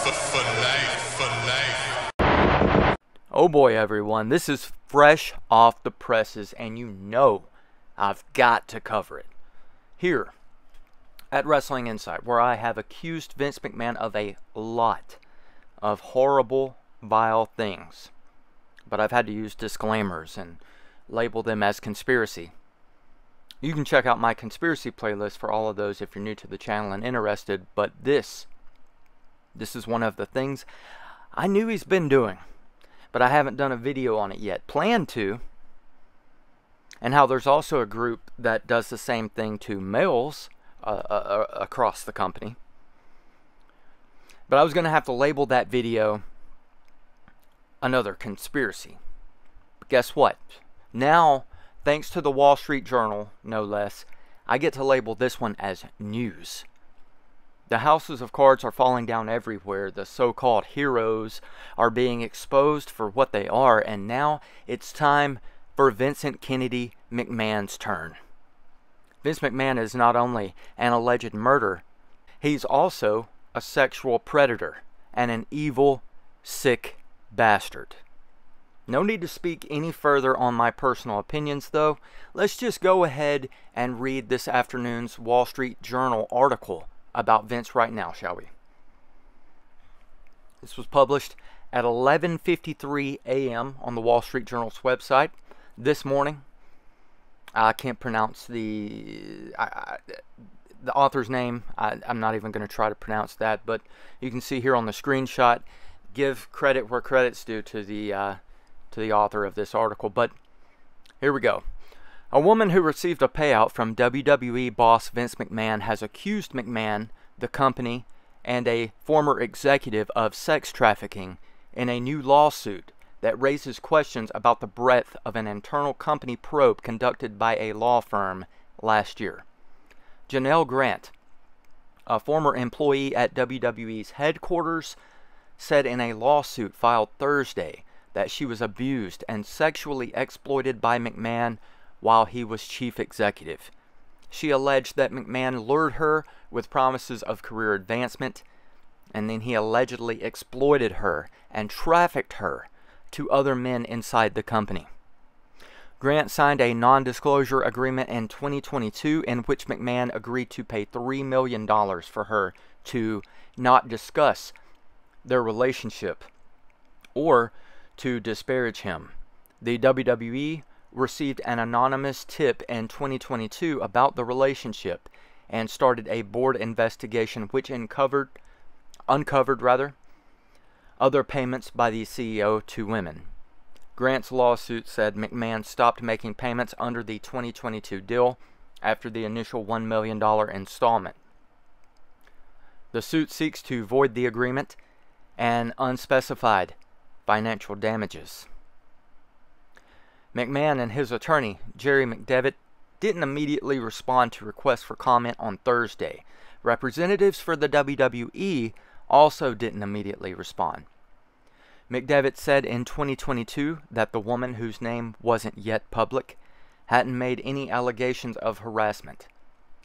For life. Oh boy, everyone, this is fresh off the presses, and you know I've got to cover it here at Wrestling Insight, where I have accused Vince McMahon of a lot of horrible, vile things. But I've had to use disclaimers and label them as conspiracy. You can check out my conspiracy playlist for all of those if you're new to the channel and interested, but this is one of the things I knew he's been doing, but I haven't done a video on it yet. Plan to. And how there's also a group that does the same thing to males across the company. But I was going to have to label that video another conspiracy. But guess what? Now, thanks to the Wall Street Journal, no less, I get to label this one as news. The houses of cards are falling down everywhere. The so-called heroes are being exposed for what they are, and now it's time for Vincent Kennedy McMahon's turn. Vince McMahon is not only an alleged murderer, he's also a sexual predator and an evil, sick bastard. No need to speak any further on my personal opinions, though. Let's just go ahead and read this afternoon's Wall Street Journal article about Vince right now, shall we? This was published at 11:53 a.m. on the Wall Street Journal's website this morning. I can't pronounce the author's name. I'm not even going to try to pronounce that, but you can see here on the screenshot. Give credit where credit's due to the author of this article. But here we go. A woman who received a payout from WWE boss Vince McMahon has accused McMahon, the company, and a former executive of sex trafficking in a new lawsuit that raises questions about the breadth of an internal company probe conducted by a law firm last year. Janel Grant, a former employee at WWE's headquarters, said in a lawsuit filed Thursday that she was abused and sexually exploited by McMahon while he was chief executive. She alleged that McMahon lured her with promises of career advancement, and then he allegedly exploited her and trafficked her to other men inside the company. Grant signed a non-disclosure agreement in 2022 in which McMahon agreed to pay $3 million for her to not discuss their relationship or to disparage him. The WWE received an anonymous tip in 2022 about the relationship and started a board investigation which uncovered other payments by the CEO to women. Grant's lawsuit said McMahon stopped making payments under the 2022 deal after the initial $1 million installment. The suit seeks to void the agreement and unspecified financial damages. McMahon and his attorney, Jerry McDevitt, didn't immediately respond to requests for comment on Thursday. Representatives for the WWE also didn't immediately respond. McDevitt said in 2022 that the woman, whose name wasn't yet public, hadn't made any allegations of harassment.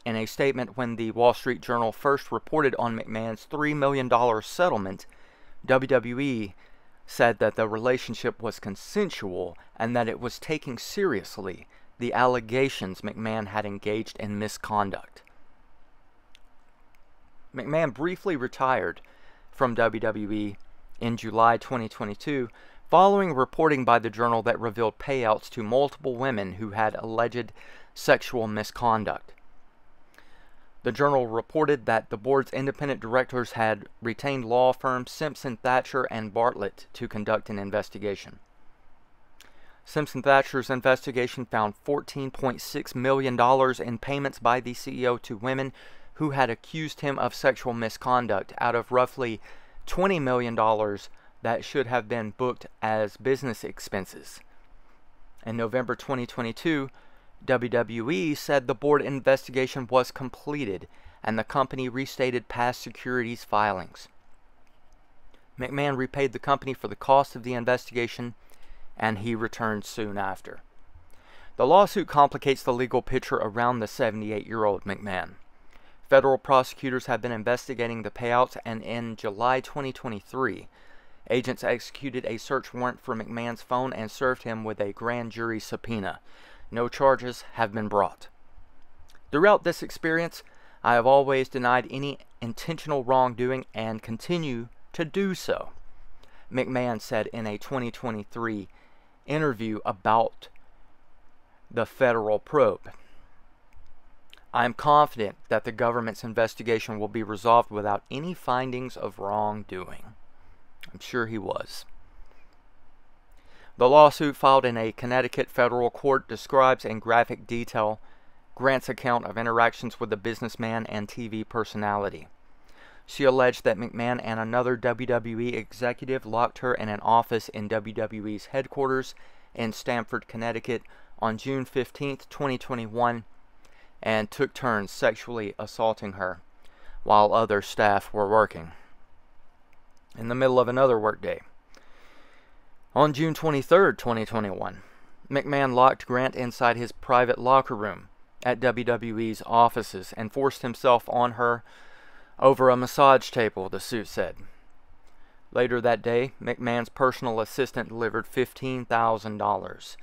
In a statement when the Wall Street Journal first reported on McMahon's $3 million settlement, WWE said that the relationship was consensual and that it was taking seriously the allegations McMahon had engaged in misconduct. McMahon briefly retired from WWE in July 2022 following reporting by the Journal that revealed payouts to multiple women who had alleged sexual misconduct. The Journal reported that the board's independent directors had retained law firms Simpson Thacher and Bartlett to conduct an investigation. Simpson Thacher's investigation found $14.6 million in payments by the CEO to women who had accused him of sexual misconduct out of roughly $20 million that should have been booked as business expenses. In November 2022, WWE said the board investigation was completed and the company restated past securities filings. McMahon repaid the company for the cost of the investigation and he returned soon after. The lawsuit complicates the legal picture around the 78-year-old McMahon. Federal prosecutors have been investigating the payouts, and in July 2023, agents executed a search warrant for McMahon's phone and served him with a grand jury subpoena. No charges have been brought. Throughout this experience, I have always denied any intentional wrongdoing and continue to do so, McMahon said in a 2023 interview about the federal probe. I am confident that the government's investigation will be resolved without any findings of wrongdoing. I'm sure he was. The lawsuit filed in a Connecticut federal court describes in graphic detail Grant's account of interactions with the businessman and TV personality. She alleged that McMahon and another WWE executive locked her in an office in WWE's headquarters in Stamford, Connecticut on June 15, 2021, and took turns sexually assaulting her while other staff were working. In the middle of another workday, on June 23, 2021, McMahon locked Grant inside his private locker room at WWE's offices and forced himself on her over a massage table, the suit said. Later that day, McMahon's personal assistant delivered $15,000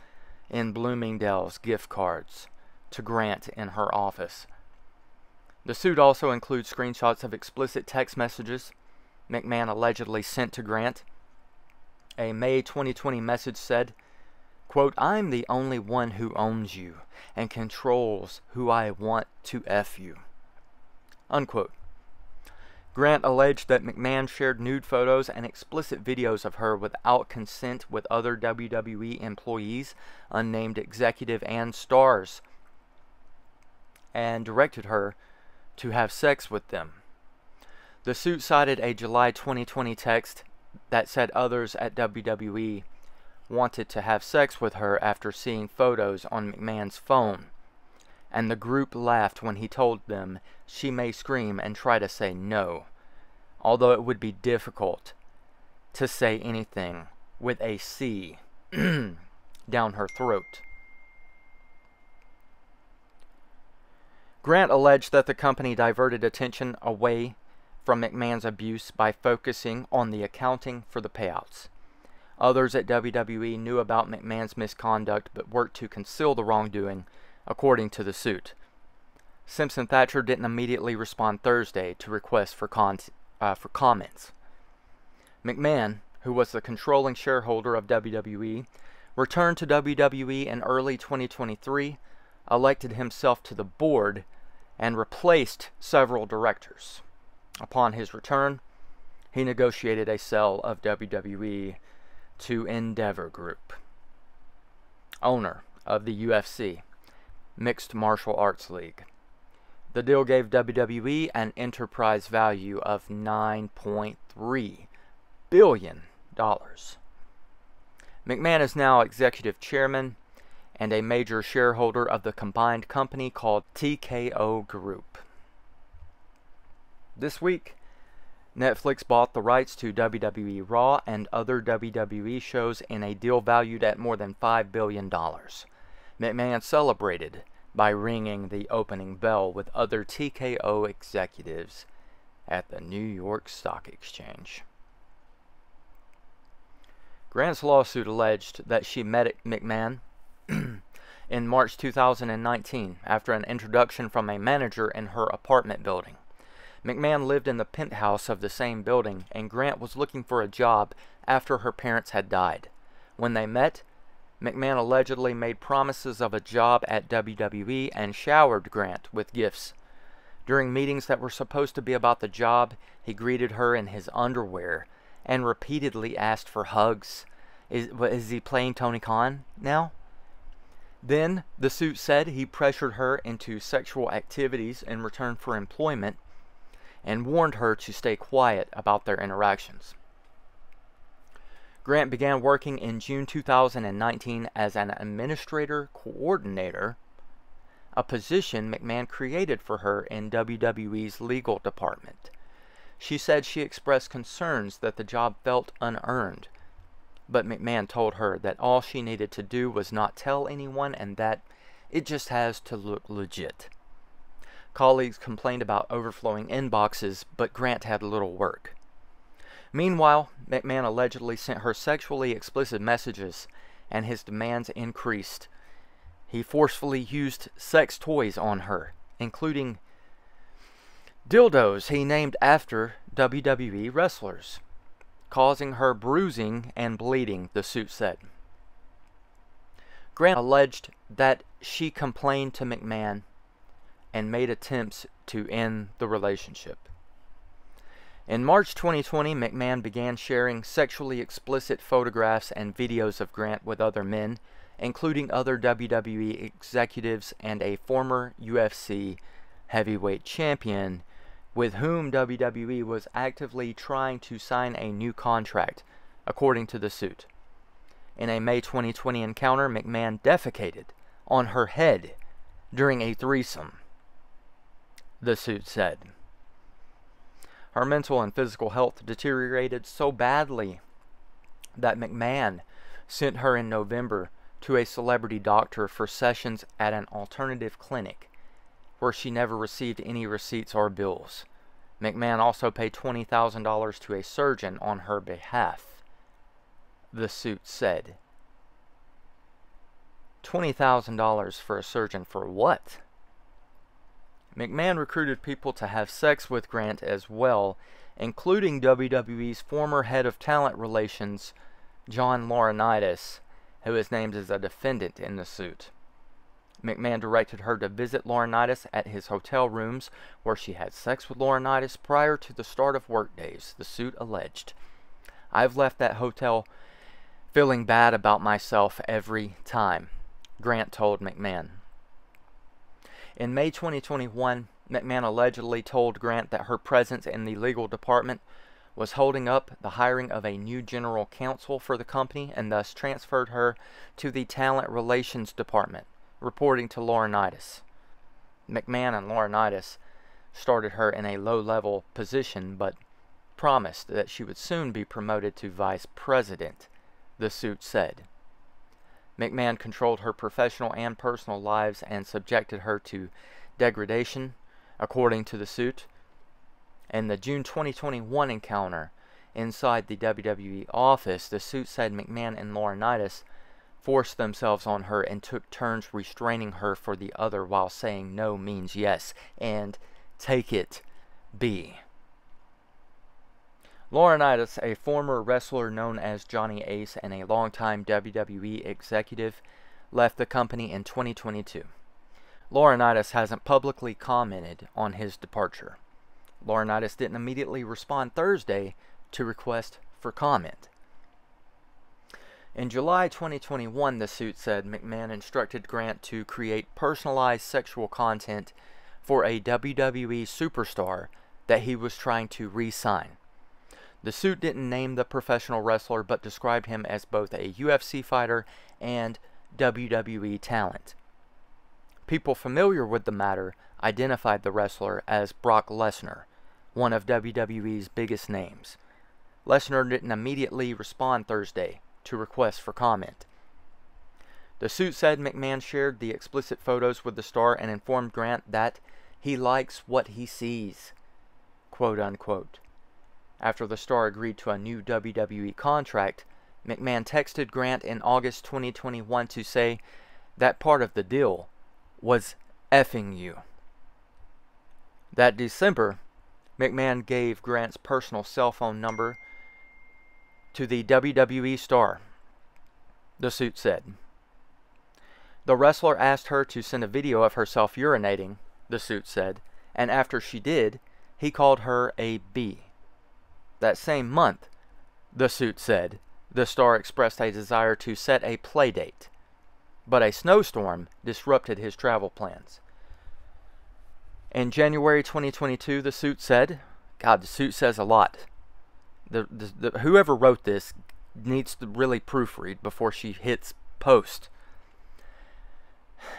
in Bloomingdale's gift cards to Grant in her office. The suit also includes screenshots of explicit text messages McMahon allegedly sent to Grant. A May 2020 message said, quote, "I'm the only one who owns you and controls who I want to F you," unquote. Grant alleged that McMahon shared nude photos and explicit videos of her without consent with other WWE employees, unnamed executive and stars, and directed her to have sex with them. The suit cited a July 2020 text that said others at WWE wanted to have sex with her after seeing photos on McMahon's phone, and the group laughed when he told them she may scream and try to say no, although it would be difficult to say anything with a C down her throat. Grant alleged that the company diverted attention away from McMahon's abuse by focusing on the accounting for the payouts. Others at WWE knew about McMahon's misconduct but worked to conceal the wrongdoing, according to the suit. Simpson Thacher didn't immediately respond Thursday to requests for comments. McMahon, who was the controlling shareholder of WWE, returned to WWE in early 2023, elected himself to the board, and replaced several directors. Upon his return, he negotiated a sale of WWE to Endeavor Group, owner of the UFC, Mixed Martial Arts League. The deal gave WWE an enterprise value of $9.3 billion. McMahon is now executive chairman and a major shareholder of the combined company called TKO Group. This week, Netflix bought the rights to WWE Raw and other WWE shows in a deal valued at more than $5 billion. McMahon celebrated by ringing the opening bell with other TKO executives at the New York Stock Exchange. Grant's lawsuit alleged that she met McMahon in March 2019 after an introduction from a manager in her apartment building. McMahon lived in the penthouse of the same building, and Grant was looking for a job after her parents had died. When they met, McMahon allegedly made promises of a job at WWE and showered Grant with gifts. During meetings that were supposed to be about the job, he greeted her in his underwear and repeatedly asked for hugs. Is he playing Tony Khan now? Then, the suit said he pressured her into sexual activities in return for employment and warned her to stay quiet about their interactions. Grant began working in June 2019 as an administrator coordinator, a position McMahon created for her in WWE's legal department. She said she expressed concerns that the job felt unearned, but McMahon told her that all she needed to do was not tell anyone and that it just has to look legit. Colleagues complained about overflowing inboxes, but Grant had little work. Meanwhile, McMahon allegedly sent her sexually explicit messages, and his demands increased. He forcefully used sex toys on her, including dildos he named after WWE wrestlers, causing her bruising and bleeding, the suit said. Grant alleged that she complained to McMahon and made attempts to end the relationship. In March 2020, McMahon began sharing sexually explicit photographs and videos of Grant with other men, including other WWE executives and a former UFC heavyweight champion with whom WWE was actively trying to sign a new contract, according to the suit. In a May 2020 encounter, McMahon defecated on her head during a threesome, the suit said. Her mental and physical health deteriorated so badly that McMahon sent her in November to a celebrity doctor for sessions at an alternative clinic, where she never received any receipts or bills. McMahon also paid $20,000 to a surgeon on her behalf, the suit said. $20,000 for a surgeon for what? McMahon recruited people to have sex with Grant as well, including WWE's former head of talent relations, John Laurinaitis, who is named as a defendant in the suit. McMahon directed her to visit Laurinaitis at his hotel rooms, where she had sex with Laurinaitis prior to the start of workdays, the suit alleged. I've left that hotel feeling bad about myself every time, Grant told McMahon. In May 2021, McMahon allegedly told Grant that her presence in the legal department was holding up the hiring of a new general counsel for the company, and thus transferred her to the talent relations department, reporting to Laurinaitis. McMahon and Laurinaitis started her in a low-level position, but promised that she would soon be promoted to vice president, the suit said. McMahon controlled her professional and personal lives and subjected her to degradation, according to the suit. In the June 2021 encounter inside the WWE office, the suit said McMahon and Laurinaitis forced themselves on her and took turns restraining her for the other while saying no means yes and take it be. Laurinaitis, a former wrestler known as Johnny Ace and a longtime WWE executive, left the company in 2022. Laurinaitis hasn't publicly commented on his departure. Laurinaitis didn't immediately respond Thursday to request for comment. In July 2021, the suit said McMahon instructed Grant to create personalized sexual content for a WWE superstar that he was trying to re-sign. The suit didn't name the professional wrestler, but described him as both a UFC fighter and WWE talent. People familiar with the matter identified the wrestler as Brock Lesnar, one of WWE's biggest names. Lesnar didn't immediately respond Thursday to requests for comment. The suit said McMahon shared the explicit photos with the star and informed Grant that he likes what he sees, quote unquote. After the star agreed to a new WWE contract, McMahon texted Grant in August 2021 to say that part of the deal was effing you. That December, McMahon gave Grant's personal cell phone number to the WWE star, the suit said. The wrestler asked her to send a video of herself urinating, the suit said, and after she did, he called her a B. That same month, the suit said, the star expressed a desire to set a play date, but a snowstorm disrupted his travel plans. In January 2022, the suit said, God, the suit says a lot. Whoever wrote this needs to really proofread before she hits post.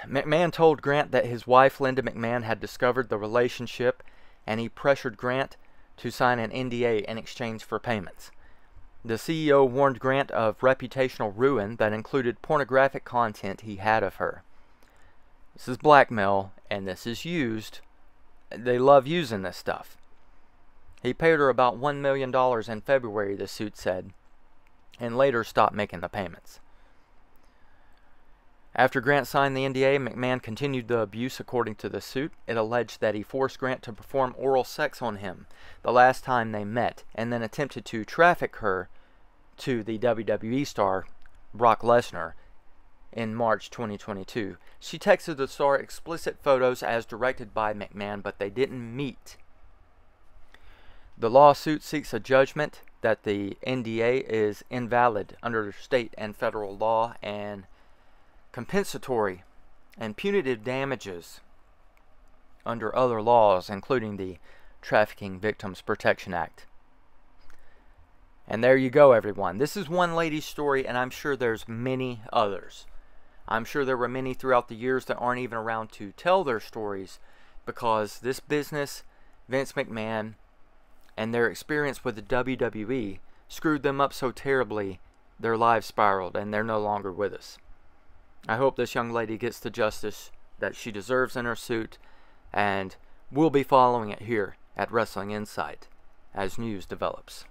McMahon told Grant that his wife, Linda McMahon, had discovered the relationship, and he pressured Grant to sign an NDA in exchange for payments. The CEO warned Grant of reputational ruin that included pornographic content he had of her. This is blackmail, and this is used they love using this stuff. He paid her about $1 million in February, the suit said, and later stopped making the payments. After Grant signed the NDA, McMahon continued the abuse. According to the suit, it alleged that he forced Grant to perform oral sex on him the last time they met, and then attempted to traffic her to the WWE star Brock Lesnar in March 2022. She texted the star explicit photos as directed by McMahon, but they didn't meet. The lawsuit seeks a judgment that the NDA is invalid under state and federal law, and compensatory and punitive damages under other laws, including the Trafficking Victims Protection Act. And there you go, everyone. This is one lady's story, and I'm sure there's many others. I'm sure there were many throughout the years that aren't even around to tell their stories, because this business, Vince McMahon, and their experience with the WWE screwed them up so terribly, their lives spiraled, and they're no longer with us. I hope this young lady gets the justice that she deserves in her suit, and we'll be following it here at Wrestling Insight as news develops.